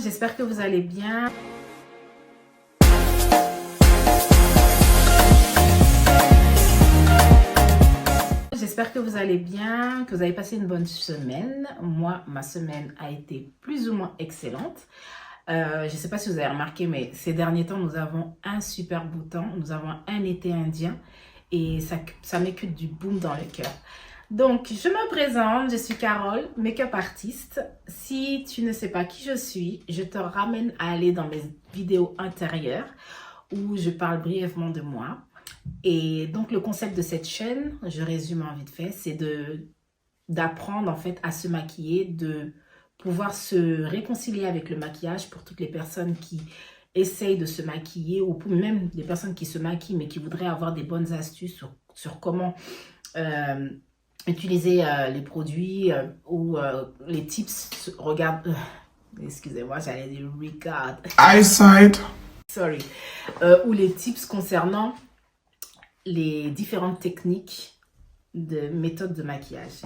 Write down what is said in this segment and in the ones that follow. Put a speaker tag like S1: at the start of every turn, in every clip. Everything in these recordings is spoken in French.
S1: J'espère que vous allez bien. J'espère que vous allez bien, que vous avez passé une bonne semaine. Moi, ma semaine a été plus ou moins excellente. Je ne sais pas si vous avez remarqué, mais ces derniers temps, nous avons un super beau temps. Nous avons un été indien et ça met que du boom dans le cœur. Donc, je me présente, je suis Carole, make-up artiste. Si tu ne sais pas qui je suis, je te ramène à aller dans mes vidéos antérieures où je parle brièvement de moi. Et donc, le concept de cette chaîne, je résume en vite fait, c'est d'apprendre en fait à se maquiller, de pouvoir se réconcilier avec le maquillage pour toutes les personnes qui essayent de se maquiller ou pour même les personnes qui se maquillent mais qui voudraient avoir des bonnes astuces sur comment utiliser les produits ou les tips. Regarde, excusez-moi, j'allais dire regarde.
S2: Eyesight.
S1: Sorry. Ou les tips concernant les différentes techniques de méthodes de maquillage.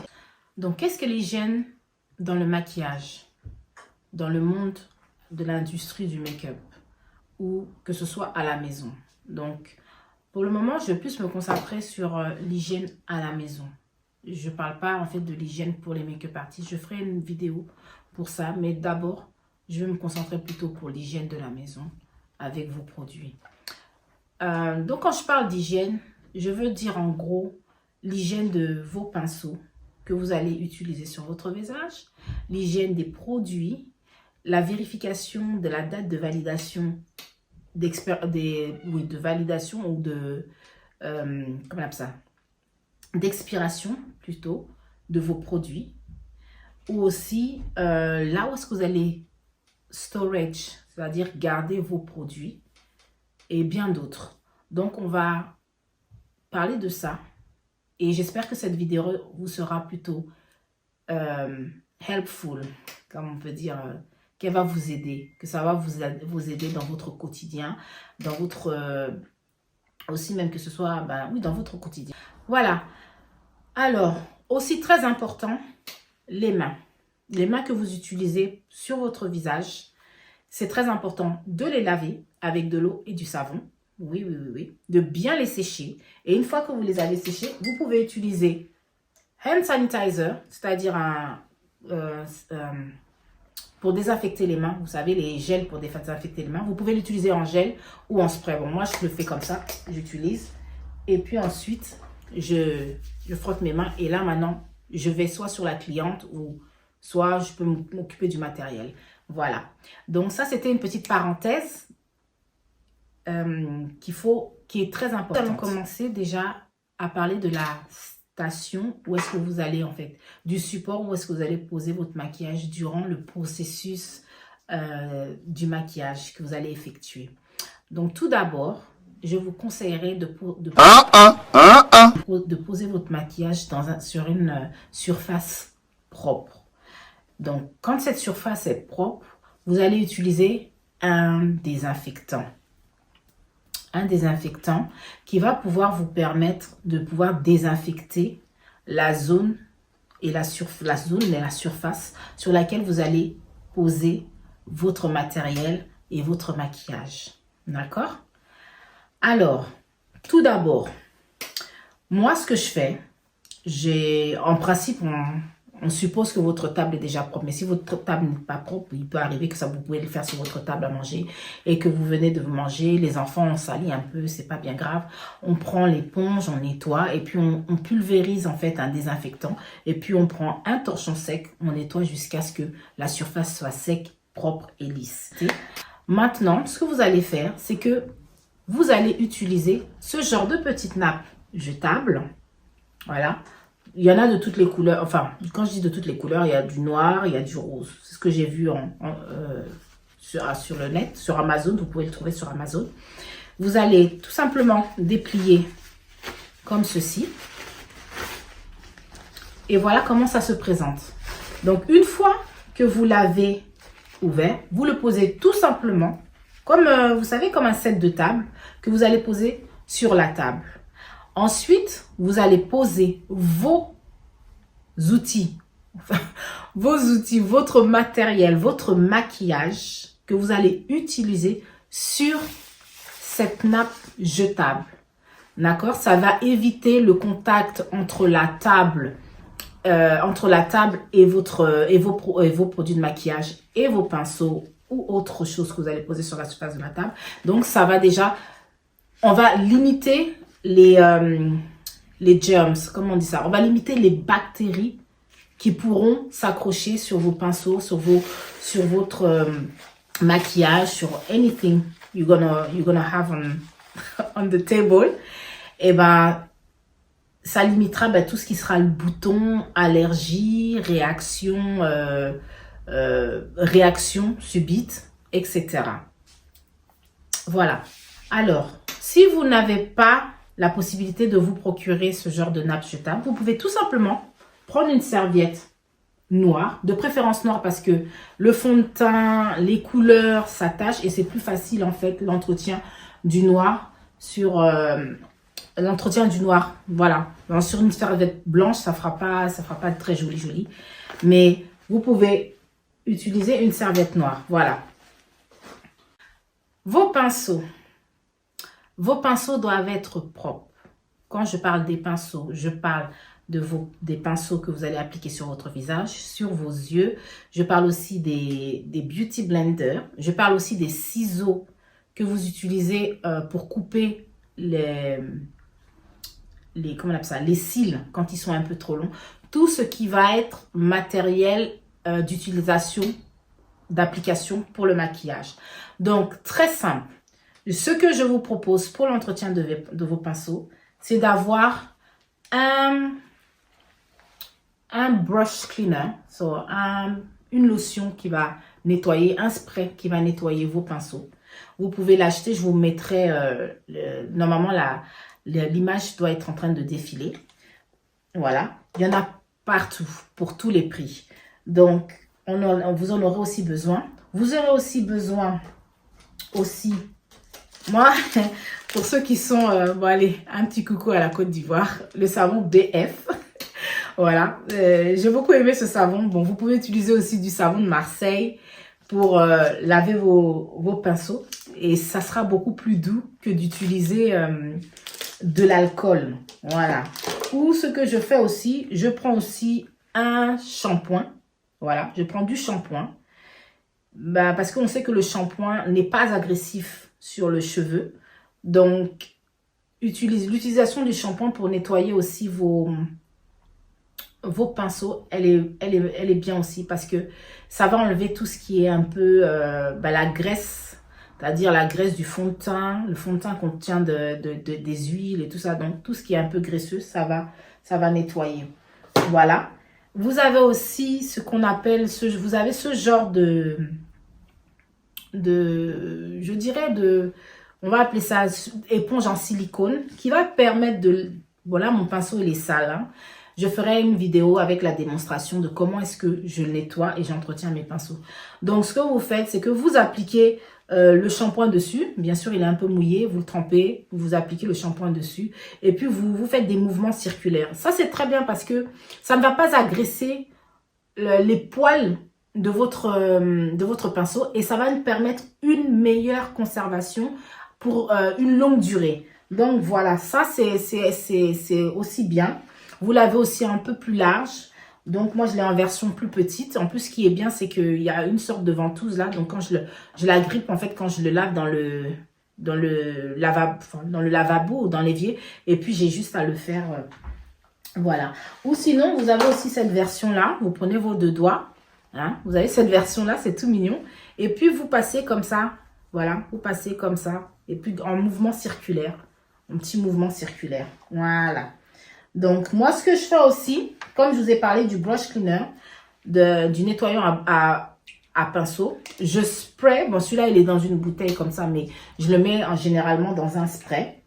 S1: Donc, qu'est-ce que l'hygiène dans le maquillage, dans le monde de l'industrie du make-up ou que ce soit à la maison? Donc, pour le moment, je vais plus me concentrer sur l'hygiène à la maison. Je ne parle pas en fait de l'hygiène pour les make-up artistes. Je ferai une vidéo pour ça, mais d'abord, je vais me concentrer plutôt pour l'hygiène de la maison avec vos produits. Donc, quand je parle d'hygiène, je veux dire en gros l'hygiène de vos pinceaux que vous allez utiliser sur votre visage, l'hygiène des produits, la vérification de la date de validation de validation ou de comment on appelle ça, d'expiration plutôt de vos produits, ou aussi là où est-ce que vous allez storage, c'est-à-dire garder vos produits, et bien d'autres. Donc, on va parler de ça. Et j'espère que cette vidéo vous sera plutôt helpful, comme on peut dire, qu'elle va vous aider, que ça va vous aider dans votre quotidien, dans votre... aussi même que ce soit, oui, dans votre quotidien. Voilà. Alors, aussi très important, les mains. Les mains que vous utilisez sur votre visage, c'est très important de les laver avec de l'eau et du savon. Oui, oui, oui, oui. De bien les sécher. Et une fois que vous les avez séchés, vous pouvez utiliser hand sanitizer, c'est-à-dire pour désinfecter les mains. Vous savez, les gels pour désinfecter les mains. Vous pouvez l'utiliser en gel ou en spray. Bon, moi, je le fais comme ça. J'utilise. Et puis ensuite, je frotte mes mains. Et là, maintenant, je vais soit sur la cliente ou soit je peux m'occuper du matériel. Voilà. Donc, ça, c'était une petite parenthèse qui est très importante. Nous allons commencer déjà à parler de la station où est-ce que vous allez en fait, du support où est-ce que vous allez poser votre maquillage durant le processus du maquillage que vous allez effectuer. Donc tout d'abord, je vous conseillerais de poser votre maquillage sur une surface propre. Donc quand cette surface est propre, vous allez utiliser un désinfectant. Un désinfectant qui va pouvoir vous permettre de pouvoir désinfecter la zone et la surface sur laquelle vous allez poser votre matériel et votre maquillage. D'accord? Alors, tout d'abord, moi, ce que je fais, en principe, on suppose que votre table est déjà propre. Mais si votre table n'est pas propre, il peut arriver que ça, vous pouvez le faire sur votre table à manger et que vous venez de manger, les enfants ont sali un peu, c'est pas bien grave. On prend l'éponge, on nettoie et puis on pulvérise en fait un désinfectant. Et puis on prend un torchon sec, on nettoie jusqu'à ce que la surface soit sec, propre et lisse. Maintenant, ce que vous allez faire, c'est que vous allez utiliser ce genre de petite nappe jetable. Voilà. Il y en a de toutes les couleurs. Enfin, quand je dis de toutes les couleurs, il y a du noir, il y a du rose. C'est ce que j'ai vu sur le net, sur Amazon. Vous pouvez le trouver sur Amazon. Vous allez tout simplement déplier comme ceci. Et voilà comment ça se présente. Donc, une fois que vous l'avez ouvert, vous le posez tout simplement, comme vous savez, comme un set de table, que vous allez poser sur la table. Ensuite, vous allez poser vos outils vos outils, votre matériel, votre maquillage que vous allez utiliser sur cette nappe jetable. D'accord? Ça va éviter le contact entre la table et vos produits de maquillage et vos pinceaux ou autre chose que vous allez poser sur la surface de la table. Donc, ça va déjà, on va limiter les germs, comment on dit ça? On va limiter les bactéries qui pourront s'accrocher sur vos pinceaux, sur votre maquillage, sur anything you're gonna have on the table. Et ben, ça limitera tout ce qui sera le bouton, allergie, réaction subite, etc. Voilà. Alors, si vous n'avez pas la possibilité de vous procurer ce genre de nappe jetable, vous pouvez tout simplement prendre une serviette noire, de préférence noire parce que le fond de teint, les couleurs s'attachent et c'est plus facile en fait l'entretien du noir sur l'entretien du noir. Voilà. Alors, sur une serviette blanche, ça fera pas très joli. Mais vous pouvez utiliser une serviette noire. Voilà. Vos pinceaux. Vos pinceaux doivent être propres. Quand je parle des pinceaux, je parle des pinceaux que vous allez appliquer sur votre visage, sur vos yeux. Je parle aussi des beauty blenders. Je parle aussi des ciseaux que vous utilisez pour couper comment on appelle ça, les cils quand ils sont un peu trop longs. Tout ce qui va être matériel d'utilisation, d'application pour le maquillage. Donc, très simple. Ce que je vous propose pour l'entretien de vos pinceaux, c'est d'avoir un brush cleaner, une lotion qui va nettoyer, un spray qui va nettoyer vos pinceaux. Vous pouvez l'acheter, je vous mettrai, normalement l'image doit être en train de défiler. Voilà, il y en a partout, pour tous les prix. Donc, vous en aurez aussi besoin. Vous aurez aussi besoin, moi, pour ceux qui sont, bon allez, un petit coucou à la Côte d'Ivoire, le savon BF. Voilà, j'ai beaucoup aimé ce savon. Bon, vous pouvez utiliser aussi du savon de Marseille pour laver vos pinceaux. Et ça sera beaucoup plus doux que d'utiliser de l'alcool. Voilà. Ou ce que je fais aussi, je prends aussi un shampoing. Voilà, je prends du shampoing. Parce qu'on sait que le shampoing n'est pas agressif sur le cheveu. Donc, l'utilisation du shampoing pour nettoyer aussi vos pinceaux, elle est bien aussi parce que ça va enlever tout ce qui est un peu la graisse, c'est-à-dire la graisse du fond de teint. Le fond de teint contient des huiles et tout ça. Donc, tout ce qui est un peu graisseux, ça va nettoyer. Voilà. Vous avez aussi ce qu'on appelle, vous avez ce genre je dirais on va appeler ça éponge en silicone qui va permettre voilà, mon pinceau il est sale. Hein. Je ferai une vidéo avec la démonstration de comment est-ce que je nettoie et j'entretiens mes pinceaux. Donc, ce que vous faites, c'est que vous appliquez le shampoing dessus. Bien sûr, il est un peu mouillé. Vous le trempez, vous appliquez le shampoing dessus. Et puis, vous faites des mouvements circulaires. Ça, c'est très bien parce que ça ne va pas agresser les poils de votre pinceau. Et ça va nous permettre une meilleure conservation pour une longue durée. Donc, voilà. Ça, c'est aussi bien. Vous l'avez aussi un peu plus large. Donc, moi, je l'ai en version plus petite. En plus, ce qui est bien, c'est qu'il y a une sorte de ventouse là. Donc, quand je la grippe, en fait, quand je le lave dans le lavabo ou dans l'évier. Et puis, j'ai juste à le faire. Voilà. Ou sinon, vous avez aussi cette version-là. Vous prenez vos deux doigts. Hein, vous avez cette version-là. C'est tout mignon. Et puis, vous passez comme ça. Voilà. Vous passez comme ça. Et puis, en mouvement circulaire. Un petit mouvement circulaire. Voilà. Donc, moi, ce que je fais aussi, comme je vous ai parlé du brush cleaner, du nettoyant à pinceau, je spray. Bon, celui-là, il est dans une bouteille comme ça, mais je le mets généralement dans un spray.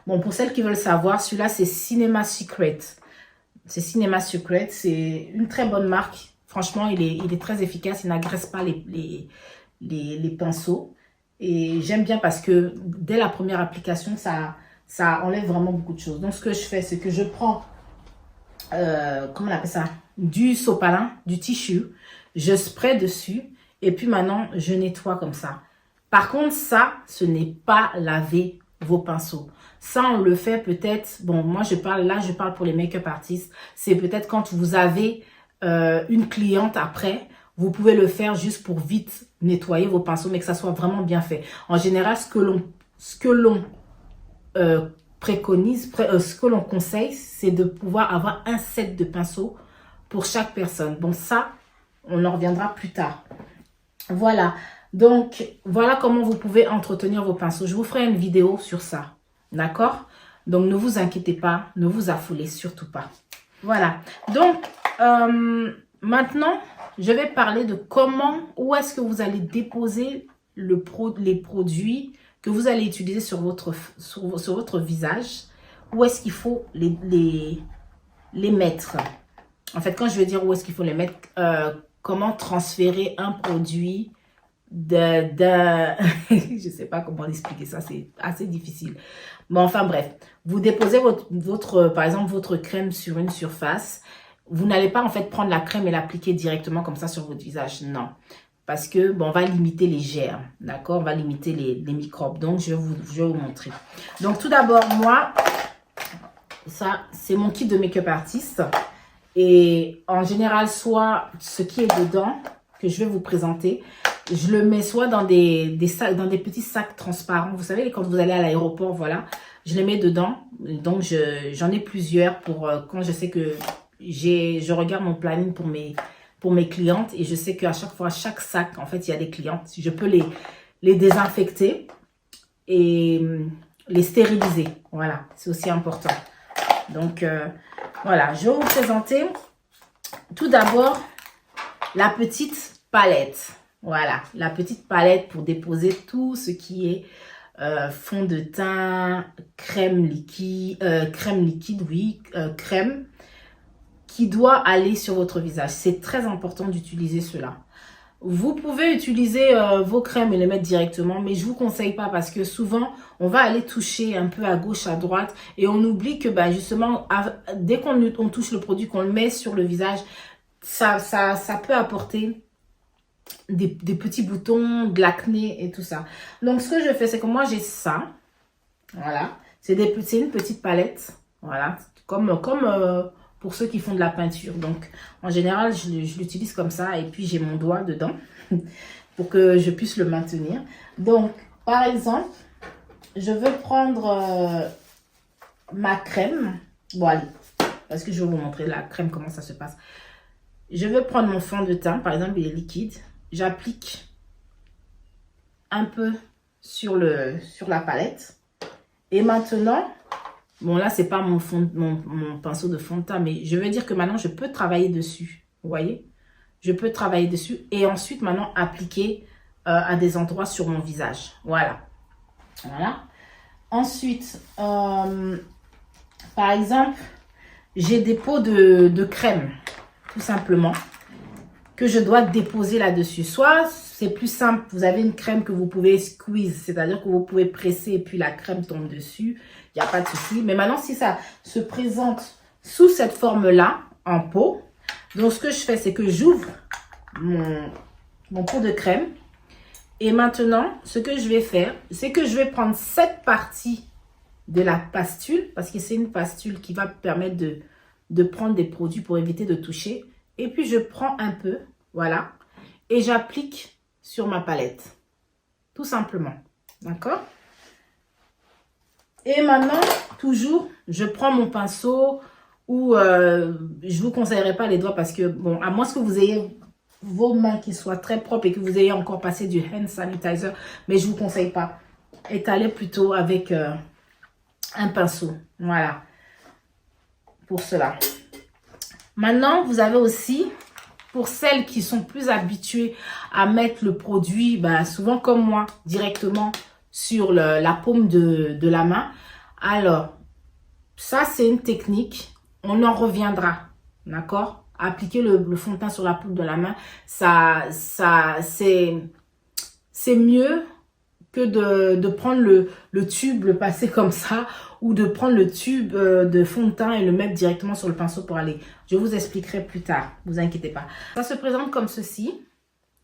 S1: Bon, pour celles qui veulent savoir, celui-là, c'est Cinema Secret. C'est Cinema Secret. C'est une très bonne marque. Franchement, il est très efficace. Il n'agresse pas les pinceaux. Et j'aime bien parce que dès la première application, ça enlève vraiment beaucoup de choses. Donc, ce que je fais, c'est que je prends, comment on appelle ça? du sopalin, du tissu, je spray dessus et puis maintenant, je nettoie comme ça. Par contre, ça, ce n'est pas laver vos pinceaux. Ça, on le fait peut-être, bon, moi, je parle pour les make-up artistes. C'est peut-être quand vous avez une cliente après, vous pouvez le faire juste pour vite nettoyer vos pinceaux, mais que ça soit vraiment bien fait. En général, ce que l'on préconise, ce que l'on conseille, c'est de pouvoir avoir un set de pinceaux pour chaque personne. Bon, ça, on en reviendra plus tard. Voilà. Donc, voilà comment vous pouvez entretenir vos pinceaux. Je vous ferai une vidéo sur ça. D'accord? Donc, ne vous inquiétez pas. Ne vous affolez surtout pas. Voilà. Donc, maintenant, je vais parler de où est-ce que vous allez déposer les produits que vous allez utiliser sur votre visage. Où est-ce qu'il faut les mettre? En fait, quand je veux dire où est-ce qu'il faut les mettre, comment transférer un produit je sais pas comment expliquer ça, c'est assez difficile. Mais enfin bref, vous déposez par exemple votre crème sur une surface. Vous n'allez pas en fait prendre la crème et l'appliquer directement comme ça sur votre visage, non. Parce que bon, on va limiter les germes, d'accord? On va limiter les microbes. Donc je vais vous montrer. Donc tout d'abord, moi, ça c'est mon kit de make-up artiste. Et en général, soit ce qui est dedans, que je vais vous présenter, je le mets soit dans des sacs, dans des petits sacs transparents. Vous savez, quand vous allez à l'aéroport, voilà, je les mets dedans. Donc, j'en ai plusieurs pour quand je sais que je regarde mon planning pour mes clientes et je sais qu'à chaque fois, chaque sac, en fait, il y a des clientes. Je peux les désinfecter et les stériliser. Voilà, c'est aussi important. Donc, voilà, je vais vous présenter tout d'abord la petite palette. Voilà, la petite palette pour déposer tout ce qui est fond de teint, crème liquide, oui, crème qui doit aller sur votre visage. C'est très important d'utiliser cela. Vous pouvez utiliser vos crèmes et les mettre directement, mais je vous conseille pas parce que souvent, on va aller toucher un peu à gauche, à droite et on oublie que bah, justement, dès qu'on touche le produit, qu'on le met sur le visage, ça peut apporter des petits boutons, de l'acné et tout ça. Donc, ce que je fais, c'est que moi, j'ai ça. Voilà. C'est une petite palette. Voilà. Comme pour ceux qui font de la peinture. Donc, en général, je l'utilise comme ça. Et puis, j'ai mon doigt dedans pour que je puisse le maintenir. Donc, par exemple, je veux prendre ma crème. Bon, allez. Parce que je vais vous montrer la crème, comment ça se passe. Je vais prendre mon fond de teint. Par exemple, il est liquide. J'applique un peu sur la palette. Et maintenant, bon là, c'est pas mon pinceau de fond de teint, mais je veux dire que maintenant, je peux travailler dessus. Vous voyez? Je peux travailler dessus et ensuite, maintenant, appliquer à des endroits sur mon visage. Voilà. Voilà. Ensuite, par exemple, j'ai des pots de crème, tout simplement, que je dois déposer là-dessus. Soit c'est plus simple, vous avez une crème que vous pouvez squeeze, c'est-à-dire que vous pouvez presser et puis la crème tombe dessus. Il n'y a pas de souci. Mais maintenant, si ça se présente sous cette forme-là, en pot, donc ce que je fais, c'est que j'ouvre mon pot de crème. Et maintenant, ce que je vais faire, c'est que je vais prendre cette partie de la pastule, parce que c'est une pastule qui va permettre de prendre des produits pour éviter de toucher. Et puis, je prends un peu, voilà, et j'applique sur ma palette. Tout simplement. D'accord? Et maintenant, toujours, je prends mon pinceau ou je vous conseillerais pas les doigts parce que, bon, à moins que vous ayez vos mains qui soient très propres et que vous ayez encore passé du hand sanitizer, mais je vous conseille pas. Étalez plutôt avec un pinceau. Voilà. Pour cela. Maintenant, vous avez aussi, pour celles qui sont plus habituées à mettre le produit, bah, souvent comme moi, directement sur la paume de la main. Alors, ça, c'est une technique. On en reviendra. D'accord? Appliquer le fond de teint sur la paume de la main, c'est mieux que de prendre le tube, le passer comme ça, ou de prendre le tube de fond de teint et le mettre directement sur le pinceau pour aller. Je vous expliquerai plus tard, ne vous inquiétez pas. Ça se présente comme ceci.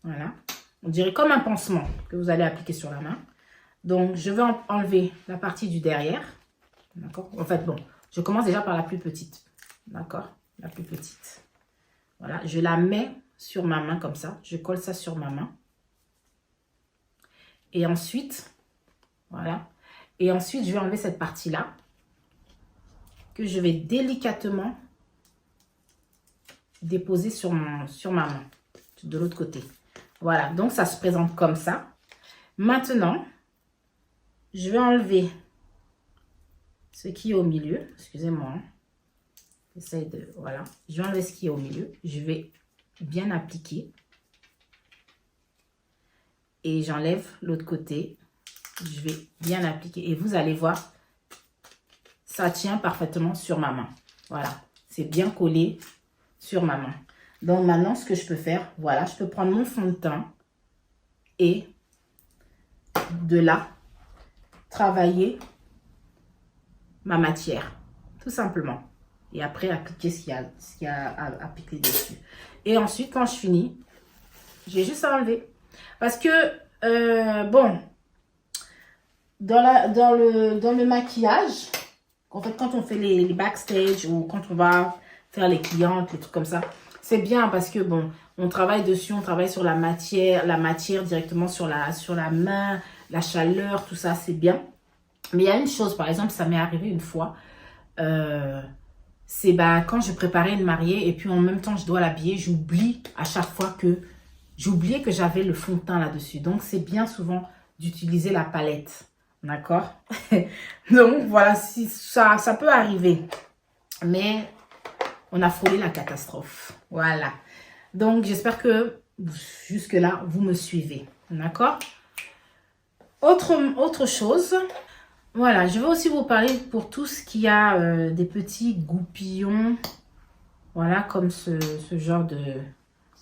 S1: Voilà. On dirait comme un pansement que vous allez appliquer sur la main. Donc, je vais enlever la partie du derrière. D'accord? En fait, bon, je commence déjà par la plus petite. D'accord? La plus petite. Voilà, je la mets sur ma main comme ça. Je colle ça sur ma main. Et ensuite, voilà. Et ensuite, je vais enlever cette partie-là que je vais délicatement déposer sur ma main, de l'autre côté. Voilà, donc ça se présente comme ça. Maintenant, je vais enlever ce qui est au milieu. Excusez-moi. J'essaie de... Voilà. Je vais enlever ce qui est au milieu. Je vais bien appliquer. Et j'enlève l'autre côté. Je vais bien appliquer. Et vous allez voir, ça tient parfaitement sur ma main. Voilà. C'est bien collé sur ma main. Donc maintenant, ce que je peux faire, voilà, je peux prendre mon fond de teint et de là, travailler ma matière, tout simplement. Et après, appliquer ce qu'il y a à appliquer dessus. Et ensuite, quand je finis, j'ai juste à enlever. Parce que, bon, dans le maquillage, en fait, quand on fait les backstage ou quand on va faire les clientes, les trucs comme ça, c'est bien parce que, bon, on travaille dessus, on travaille sur la matière directement sur la main, la chaleur, tout ça, c'est bien. Mais il y a une chose, par exemple, ça m'est arrivé une fois, c'est quand je préparais une mariée et puis en même temps, je dois l'habiller, j'oublie à chaque fois que j'oubliais que j'avais le fond de teint là-dessus. Donc, c'est bien souvent d'utiliser la palette. D'accord? Donc, voilà, si ça peut arriver. Mais on a frôlé la catastrophe. Voilà. Donc, j'espère que jusque-là, vous me suivez. D'accord? Autre chose. Voilà, je vais aussi vous parler pour tout ce qui a des petits goupillons. Voilà, comme ce genre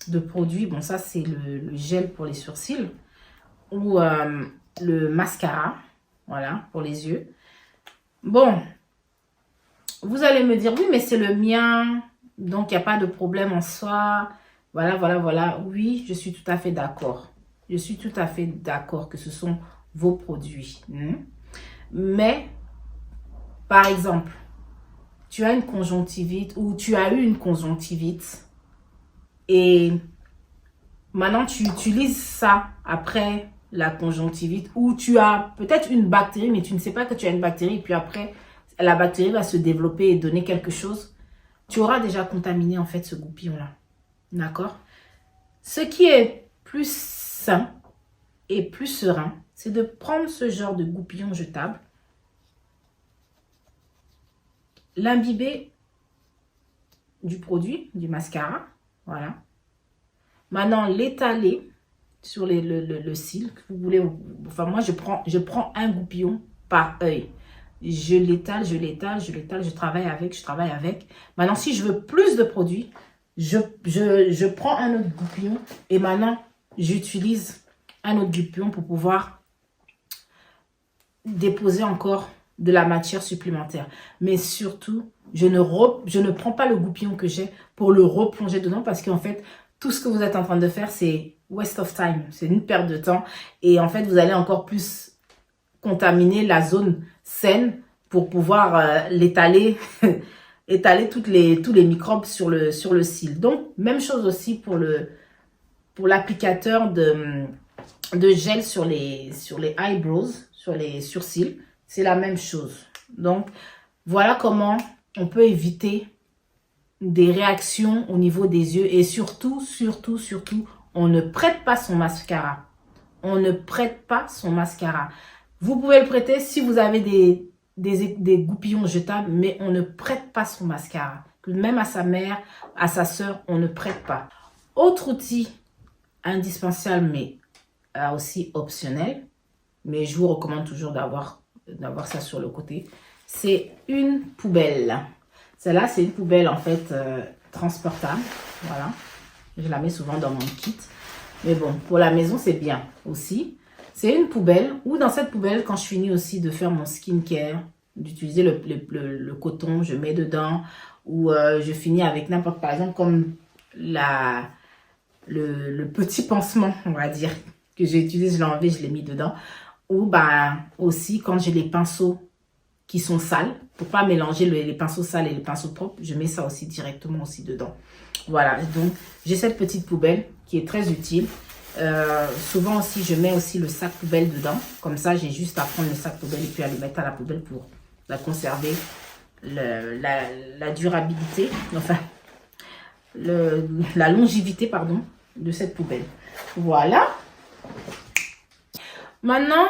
S1: de produit. Bon, ça, c'est le gel pour les sourcils. Ou le mascara. Voilà, pour les yeux. Bon, vous allez me dire, oui, mais c'est le mien. Donc, il n'y a pas de problème en soi. Voilà, voilà, voilà. Oui, je suis tout à fait d'accord. Je suis tout à fait d'accord que ce sont vos produits. Mais, par exemple, tu as une conjonctivite ou tu as eu une conjonctivite et maintenant tu utilises ça après la conjonctivite ou tu as peut-être une bactérie mais tu ne sais pas que tu as une bactérie et puis après la bactérie va se développer et donner quelque chose. Tu auras déjà contaminé en fait ce goupillon-là. D'accord? Ce qui est plus sain et plus serein, c'est de prendre ce genre de goupillon jetable, l'imbiber du produit, du mascara, voilà. Maintenant, l'étaler sur le cil que vous voulez. Enfin, moi, je prends un goupillon par œil. Je l'étale, je travaille avec. Maintenant, si je veux plus de produits, je prends un autre goupillon et maintenant, j'utilise un autre goupillon pour pouvoir déposer encore de la matière supplémentaire. Mais surtout, je ne prends pas le goupillon que j'ai pour le replonger dedans parce qu'en fait, tout ce que vous êtes en train de faire, c'est waste of time. C'est une perte de temps. Et en fait, vous allez encore plus contaminer la zone saine pour pouvoir l'étaler, étaler tous les microbes sur le cil. Donc, même chose aussi pour l'applicateur de gel sur les eyebrows, sur les sourcils. C'est la même chose. Donc, voilà comment on peut éviter des réactions au niveau des yeux. Et surtout, on ne prête pas son mascara. On ne prête pas son mascara. Vous pouvez le prêter si vous avez des goupillons jetables, mais on ne prête pas son mascara. Même à sa mère, à sa sœur, on ne prête pas. Autre outil indispensable, mais aussi optionnel, mais je vous recommande toujours d'avoir ça sur le côté, c'est une poubelle. Celle-là, c'est une poubelle en fait transportable. Voilà. Je la mets souvent dans mon kit. Mais bon, pour la maison, c'est bien aussi. C'est une poubelle où dans cette poubelle, quand je finis aussi de faire mon skincare, d'utiliser le coton, je mets dedans, ou je finis avec n'importe, par exemple, comme le petit pansement, on va dire, que j'ai utilisé, je l'ai enlevé, je l'ai mis dedans. Ou bah, aussi, quand j'ai les pinceaux qui sont sales, pour pas mélanger les pinceaux sales et les pinceaux propres, je mets ça aussi directement aussi dedans. Voilà, donc j'ai cette petite poubelle qui est très utile. Souvent aussi, je mets aussi le sac poubelle dedans. Comme ça, j'ai juste à prendre le sac poubelle et puis à le mettre à la poubelle pour la conserver, la durabilité, enfin, la longévité, pardon, de cette poubelle. Voilà. Maintenant,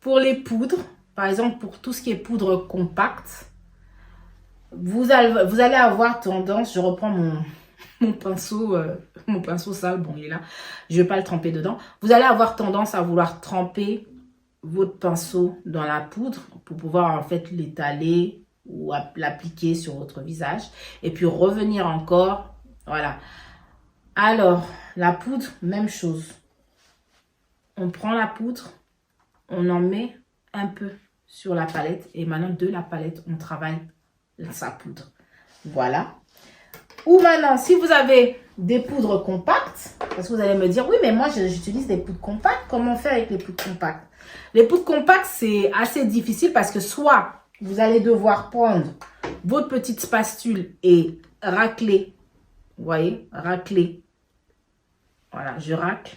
S1: pour les poudres, par exemple, pour tout ce qui est poudre compacte, vous allez avoir tendance, je reprends mon pinceau sale, bon, il est là, je ne vais pas le tremper dedans. Vous allez avoir tendance à vouloir tremper votre pinceau dans la poudre pour pouvoir en fait l'étaler ou l'appliquer sur votre visage. Et puis revenir encore, voilà. Alors, la poudre, même chose. On prend la poudre, on en met un peu sur la palette et maintenant de la palette, on travaille sa poudre. Voilà. Ou maintenant, si vous avez des poudres compactes, parce que vous allez me dire, oui, mais moi, j'utilise des poudres compactes. Comment faire avec les poudres compactes? Les poudres compactes, c'est assez difficile parce que soit vous allez devoir prendre votre petite spatule et racler. Vous voyez, racler. Voilà, je racle.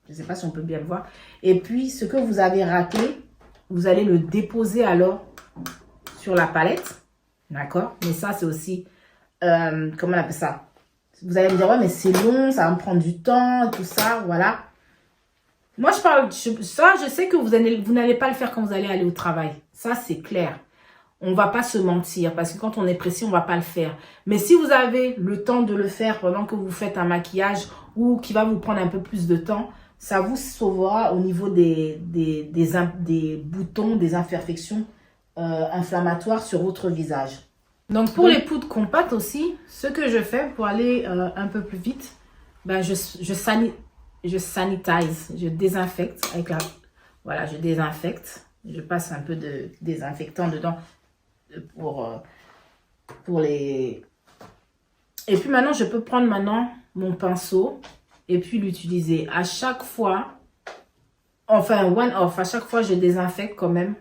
S1: Je ne sais pas si on peut bien le voir. Et puis, ce que vous avez raclé, vous allez le déposer alors sur la palette. D'accord? Mais ça, c'est aussi, comment on appelle ça? Vous allez me dire, ouais, mais c'est long, ça va me prendre du temps, tout ça, voilà. Moi, je sais que vous n'allez pas le faire quand vous allez aller au travail. Ça, c'est clair. On ne va pas se mentir parce que quand on est pressé, on ne va pas le faire. Mais si vous avez le temps de le faire pendant que vous faites un maquillage ou qui va vous prendre un peu plus de temps, ça vous sauvera au niveau des boutons, des imperfections inflammatoires sur votre visage. Donc, pour les poudres compactes aussi, ce que je fais pour aller un peu plus vite, ben, je sanitise, je désinfecte avec la... Voilà, je désinfecte. Je passe un peu de désinfectant dedans pour les... Et puis maintenant, je peux prendre maintenant mon pinceau et puis l'utiliser à chaque fois. Enfin, one-off, à chaque fois, je désinfecte quand même.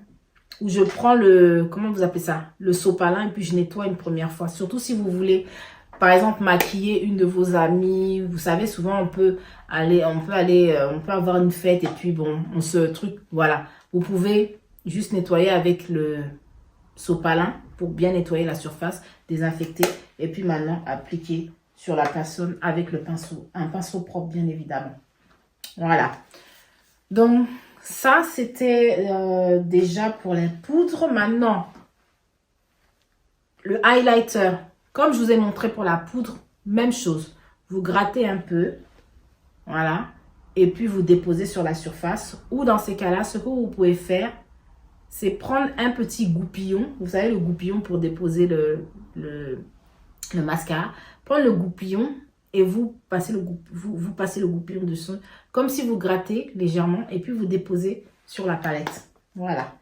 S1: Ou je prends comment vous appelez ça? Le sopalin et puis je nettoie une première fois. Surtout si vous voulez, par exemple, maquiller une de vos amies. Vous savez, souvent, on peut avoir une fête et puis bon, voilà. Vous pouvez juste nettoyer avec le sopalin pour bien nettoyer la surface, désinfecter et puis maintenant appliquer sur la personne avec le pinceau. Un pinceau propre, bien évidemment. Voilà. Donc, ça, c'était déjà pour les poudres. Maintenant, le highlighter. Comme je vous ai montré pour la poudre, même chose. Vous grattez un peu. Voilà. Et puis, vous déposez sur la surface. Ou dans ces cas-là, ce que vous pouvez faire, c'est prendre un petit goupillon. Vous savez, le goupillon pour déposer le mascara. Prendre le goupillon et vous passez le goupillon dessus. Comme si vous grattez légèrement et puis vous déposez sur la palette. Voilà.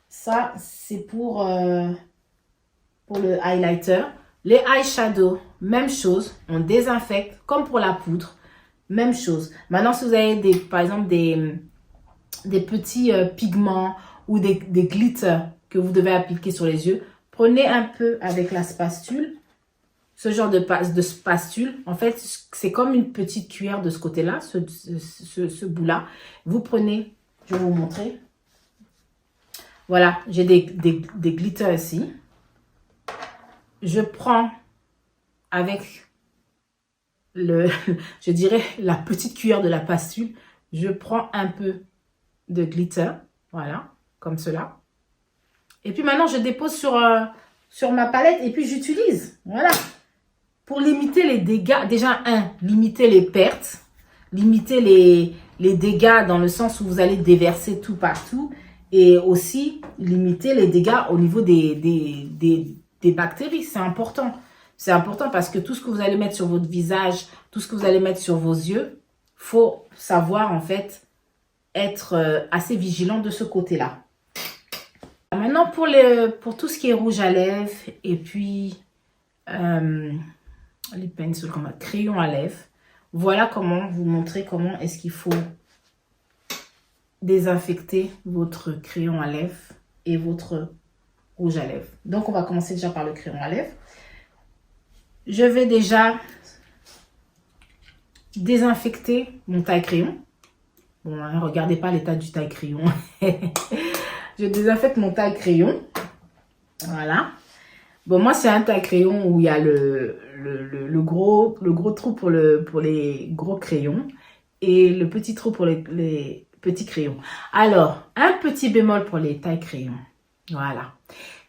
S1: Ça, c'est pour le highlighter. Les eyeshadows, même chose. On désinfecte comme pour la poudre. Même chose. Maintenant, si vous avez par exemple des petits pigments ou des glitters que vous devez appliquer sur les yeux, prenez un peu avec la spatule. Ce genre de spatule, en fait, c'est comme une petite cuillère de ce côté-là, ce bout-là. Vous prenez, je vais vous montrer. Voilà, j'ai des glitters ici. Je prends avec je dirais, la petite cuillère de la spatule. Je prends un peu de glitter, voilà, comme cela. Et puis maintenant, je dépose sur ma palette et puis j'utilise, voilà. Pour limiter les dégâts, déjà, limiter les pertes, limiter les dégâts dans le sens où vous allez déverser tout partout et aussi limiter les dégâts au niveau des bactéries. C'est important. C'est important parce que tout ce que vous allez mettre sur votre visage, tout ce que vous allez mettre sur vos yeux, faut savoir en fait être assez vigilant de ce côté-là. Maintenant, pour tout ce qui est rouge à lèvres et puis les pencils, comme crayon à lèvres, voilà comment vous montrer comment est-ce qu'il faut désinfecter votre crayon à lèvres et votre rouge à lèvres. Donc, on va commencer déjà par le crayon à lèvres. Je vais déjà désinfecter mon taille-crayon. Bon, hein, regardez pas l'état du taille-crayon. Je désinfecte mon taille-crayon. Voilà. Bon, moi, c'est un taille-crayon où il y a le gros trou pour les gros crayons et le petit trou pour les petits crayons. Alors, un petit bémol pour les taille-crayons. Voilà.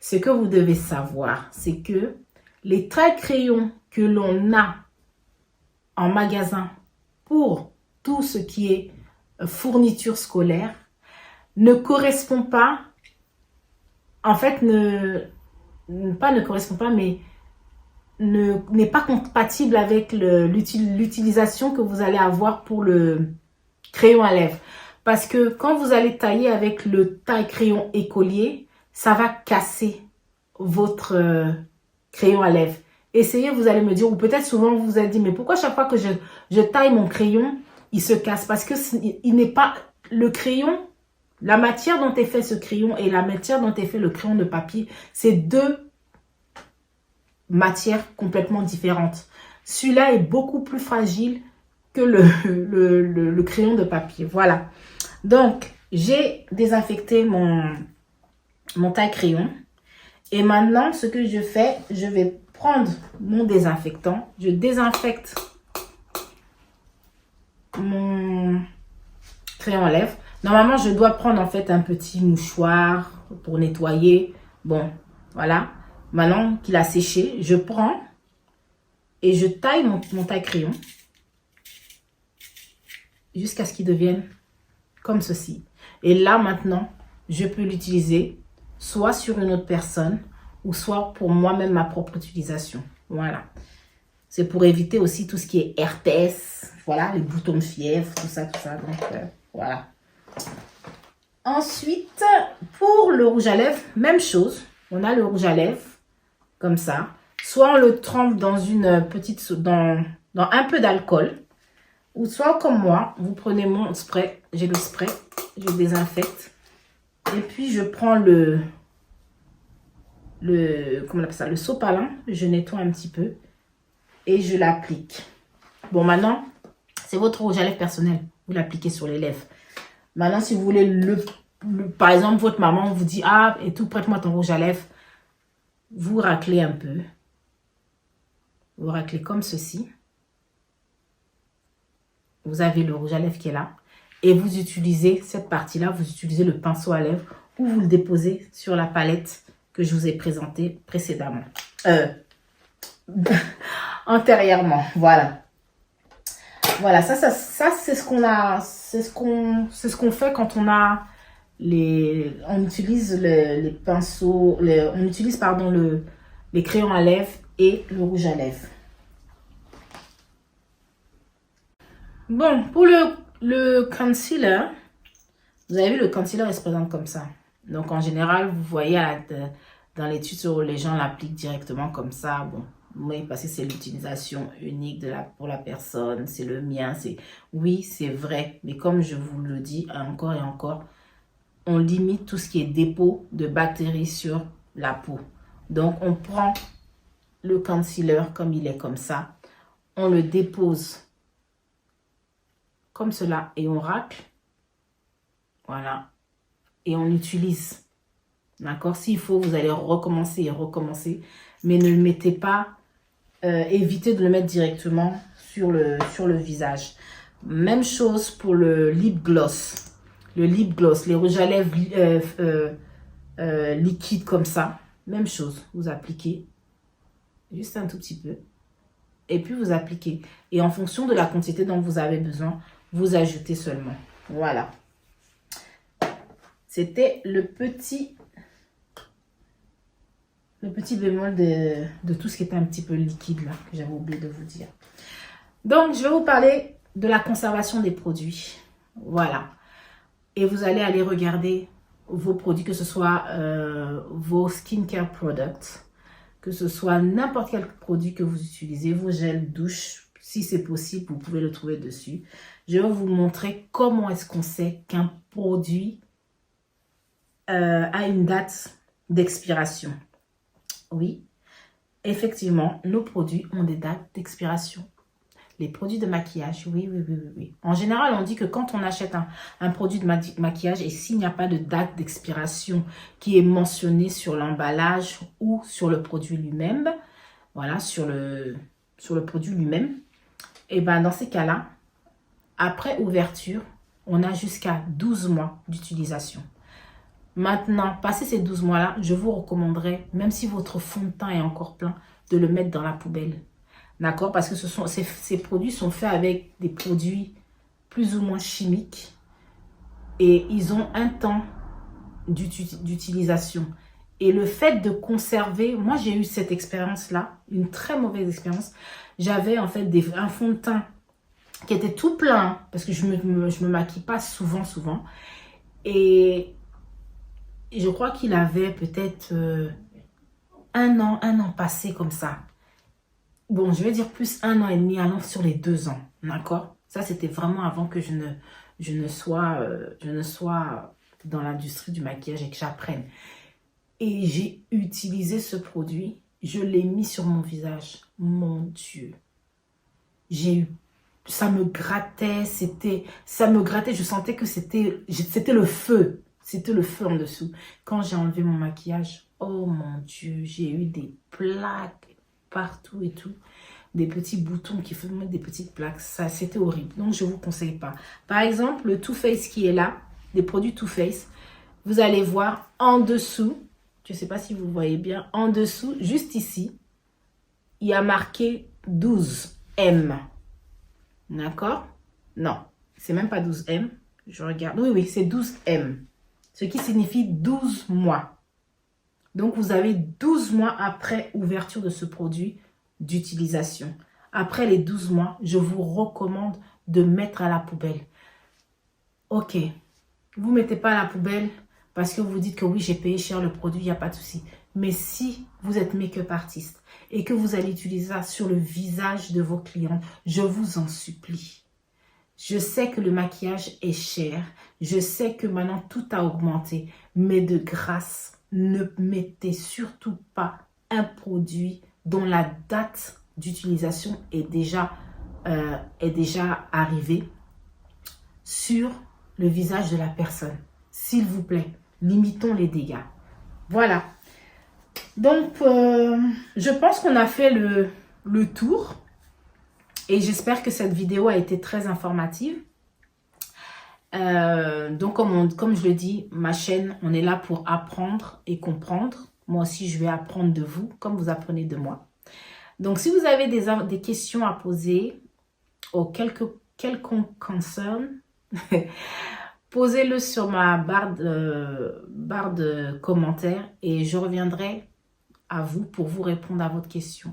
S1: Ce que vous devez savoir, c'est que les taille-crayons que l'on a en magasin pour tout ce qui est fourniture scolaire ne correspond pas, en fait, ne correspond pas, mais n'est pas compatible avec l'utilisation que vous allez avoir pour le crayon à lèvres. Parce que quand vous allez tailler avec le taille-crayon écolier, ça va casser votre crayon à lèvres. Essayez, vous allez me dire, ou peut-être souvent vous vous êtes dit, mais pourquoi chaque fois que je taille mon crayon, il se casse? Parce que il n'est pas le crayon, la matière dont est fait ce crayon et la matière dont est fait le crayon de papier, c'est deux matières complètement différentes. Celui-là est beaucoup plus fragile que le crayon de papier. Voilà. Donc, j'ai désinfecté mon taille-crayon. Et maintenant, ce que je fais, je vais prendre mon désinfectant. Je désinfecte mon crayon à lèvres. Normalement, je dois prendre en fait un petit mouchoir pour nettoyer. Bon, voilà. Maintenant qu'il a séché, je prends et je taille mon taille-crayon jusqu'à ce qu'il devienne comme ceci. Et là, maintenant, je peux l'utiliser soit sur une autre personne ou soit pour moi-même ma propre utilisation. Voilà. C'est pour éviter aussi tout ce qui est herpès, voilà, les boutons de fièvre, tout ça. Donc, voilà. Ensuite, pour le rouge à lèvres, même chose. On a le rouge à lèvres, comme ça. Soit on le trempe dans une petite, dans un peu d'alcool. Ou soit comme moi, vous prenez mon spray. J'ai le spray, je désinfecte. Et puis je prends comment on appelle ça, le sopalin. Je nettoie un petit peu. Et je l'applique. Bon, maintenant, c'est votre rouge à lèvres personnel. Vous l'appliquez sur les lèvres. Maintenant, si vous voulez, par exemple, votre maman vous dit, ah, et tout, prête-moi ton rouge à lèvres. Vous raclez un peu. Vous raclez comme ceci. Vous avez le rouge à lèvres qui est là. Et vous utilisez cette partie-là, vous utilisez le pinceau à lèvres ou vous le déposez sur la palette que je vous ai présentée précédemment. Antérieurement, voilà. Voilà, ça c'est ce qu'on a, c'est ce qu'on fait quand on a on utilise les pinceaux, on utilise pardon les crayons à lèvres et le rouge à lèvres. Bon, pour le concealer, vous avez vu, le concealer il se présente comme ça. Donc en général, vous voyez dans les tutos, les gens l'appliquent directement comme ça. Bon, oui, parce que c'est l'utilisation unique pour la personne, c'est le mien. Oui, c'est vrai, mais comme je vous le dis encore et encore, on limite tout ce qui est dépôt de bactéries sur la peau. Donc on prend le concealer comme il est comme ça, on le dépose comme cela et on racle. Voilà. Et on utilise. D'accord? S'il faut, vous allez recommencer et recommencer. Mais ne le mettez pas. Évitez de le mettre directement sur le visage. Même chose pour le lip gloss. Le lip gloss, les rouges à lèvres liquides comme ça. Même chose. Vous appliquez juste un tout petit peu. Et puis vous appliquez. Et en fonction de la quantité dont vous avez besoin, vous ajoutez seulement. Voilà. C'était le petit bémol de tout ce qui était un petit peu liquide là, que j'avais oublié de vous dire. Donc, je vais vous parler de la conservation des produits. Voilà. et vous allez aller regarder vos produits, que ce soit vos skincare products, que ce soit n'importe quel produit que vous utilisez, vos gels douche, si c'est possible, vous pouvez le trouver dessus. Je vais vous montrer comment est-ce qu'on sait qu'un produit a une date d'expiration. Oui, effectivement, nos produits ont des dates d'expiration. Les produits de maquillage, oui, oui, oui, oui, oui. En général, on dit que quand on achète un produit de maquillage et s'il n'y a pas de date d'expiration qui est mentionnée sur l'emballage ou sur le produit lui-même, voilà, sur le produit lui-même, et bien dans ces cas-là, après ouverture, on a jusqu'à 12 mois d'utilisation. Maintenant, passé ces 12 mois-là, je vous recommanderais, même si votre fond de teint est encore plein, de le mettre dans la poubelle. D'accord? Parce que ces produits sont faits avec des produits plus ou moins chimiques et ils ont un temps d'utilisation. Et le fait de conserver, moi j'ai eu cette expérience-là, une très mauvaise expérience. J'avais en fait un fond de teint qui était tout plein, parce que je me maquille pas souvent. Et je crois qu'il avait peut-être un an passé comme ça. Bon, je vais dire plus 1 an et demi, allant sur les 2 ans, d'accord? Ça, c'était vraiment avant que je ne sois dans l'industrie du maquillage et que j'apprenne. Et j'ai utilisé ce produit, je l'ai mis sur mon visage. Mon Dieu, ça me grattait, je sentais que c'était le feu. C'était le feu en dessous. Quand j'ai enlevé mon maquillage, oh mon Dieu, j'ai eu des plaques partout et tout. Des petits boutons qui faisaient des petites plaques. Ça, c'était horrible. Donc, je ne vous conseille pas. Par exemple, le Too Faced qui est là, des produits Too Faced, vous allez voir en dessous, je ne sais pas si vous voyez bien, en dessous, juste ici, il y a marqué 12M. D'accord? Non, c'est même pas 12M. Je regarde. Oui, c'est 12M. Ce qui signifie 12 mois. Donc, vous avez 12 mois après ouverture de ce produit d'utilisation. Après les 12 mois, je vous recommande de mettre à la poubelle. Ok, vous ne mettez pas à la poubelle parce que vous dites que oui, j'ai payé cher le produit, il n'y a pas de souci. Mais si vous êtes make-up artiste et que vous allez utiliser ça sur le visage de vos clients, je vous en supplie. Je sais que le maquillage est cher. Je sais que maintenant tout a augmenté. Mais de grâce, ne mettez surtout pas un produit dont la date d'utilisation est déjà arrivée sur le visage de la personne. S'il vous plaît, limitons les dégâts. Voilà. Donc, je pense qu'on a fait le tour. Et j'espère que cette vidéo a été très informative. Donc, comme je le dis, ma chaîne, on est là pour apprendre et comprendre. Moi aussi, je vais apprendre de vous, comme vous apprenez de moi. Donc, si vous avez des questions à poser ou quelconque concern, posez-le sur ma barre de commentaires et je reviendrai à vous pour vous répondre à votre question.